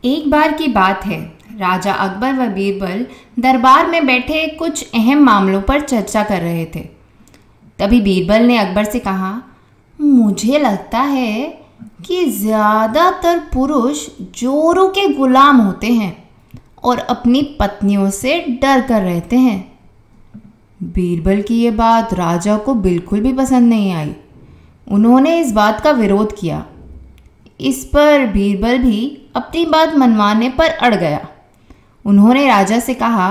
एक बार की बात है, राजा अकबर व बीरबल दरबार में बैठे कुछ अहम मामलों पर चर्चा कर रहे थे। तभी बीरबल ने अकबर से कहा, मुझे लगता है कि ज़्यादातर पुरुष जोरों के गुलाम होते हैं और अपनी पत्नियों से डर कर रहते हैं। बीरबल की ये बात राजा को बिल्कुल भी पसंद नहीं आई। उन्होंने इस बात का विरोध किया। इस पर बीरबल भी अपनी बात मनवाने पर अड़ गया। उन्होंने राजा से कहा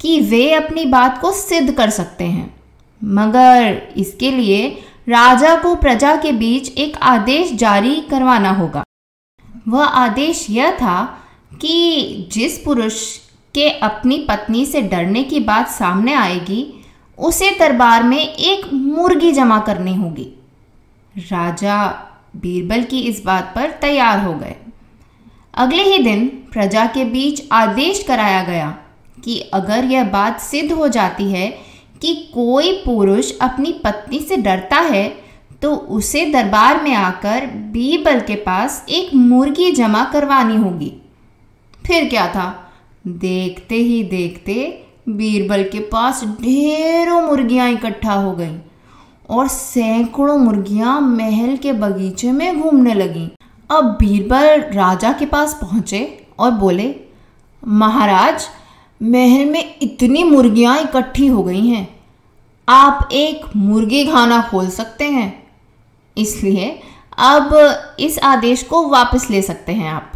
कि वे अपनी बात को सिद्ध कर सकते हैं, मगर इसके लिए राजा को प्रजा के बीच एक आदेश जारी करवाना होगा। वह आदेश यह था कि जिस पुरुष के अपनी पत्नी से डरने की बात सामने आएगी, उसे दरबार में एक मुर्गी जमा करनी होगी। राजा बीरबल की इस बात पर तैयार हो गए। अगले ही दिन प्रजा के बीच आदेश कराया गया कि अगर यह बात सिद्ध हो जाती है कि कोई पुरुष अपनी पत्नी से डरता है, तो उसे दरबार में आकर बीरबल के पास एक मुर्गी जमा करवानी होगी। फिर क्या था, देखते ही देखते बीरबल के पास ढेरों मुर्गियां इकट्ठा हो गईं और सैकड़ों मुर्गियां महल के बगीचे में घूमने लगीं। अब बीरबल राजा के पास पहुंचे और बोले, महाराज, महल में इतनी मुर्गियां इकट्ठी हो गई हैं, आप एक मुर्गी खाना खोल सकते हैं, इसलिए अब इस आदेश को वापस ले सकते हैं आप।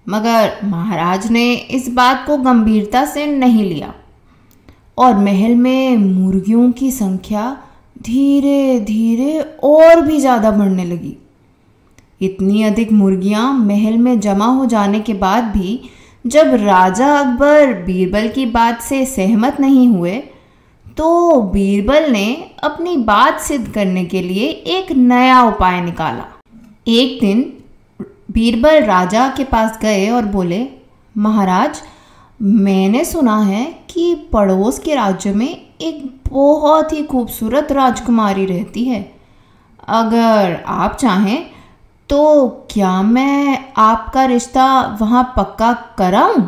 मगर महाराज ने इस बात को गंभीरता से नहीं लिया और महल में मुर्गियों की संख्या धीरे धीरे और भी ज़्यादा बढ़ने लगी। इतनी अधिक मुर्गियां महल में जमा हो जाने के बाद भी जब राजा अकबर बीरबल की बात से सहमत नहीं हुए, तो बीरबल ने अपनी बात सिद्ध करने के लिए एक नया उपाय निकाला। एक दिन बीरबल राजा के पास गए और बोले, महाराज, मैंने सुना है कि पड़ोस के राज्य में एक बहुत ही खूबसूरत राजकुमारी रहती है। अगर आप चाहें तो क्या मैं आपका रिश्ता वहाँ पक्का कराऊं?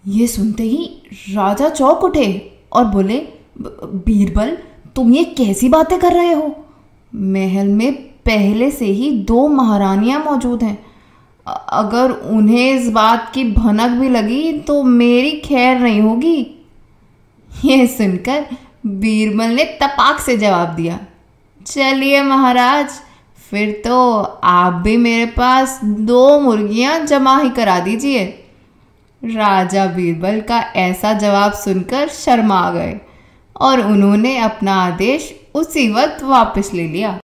ये सुनते ही राजा चौंक उठे और बोले, बीरबल, तुम ये कैसी बातें कर रहे हो? महल में पहले से ही 2 महारानियां मौजूद हैं। अगर उन्हें इस बात की भनक भी लगी तो मेरी खैर नहीं होगी। ये सुनकर बीरबल ने तपाक से जवाब दिया, चलिए महाराज, फिर तो आप भी मेरे पास 2 मुर्गियां जमा ही करा दीजिए। राजा बीरबल का ऐसा जवाब सुनकर शर्मा गए और उन्होंने अपना आदेश उसी वक्त वापस ले लिया।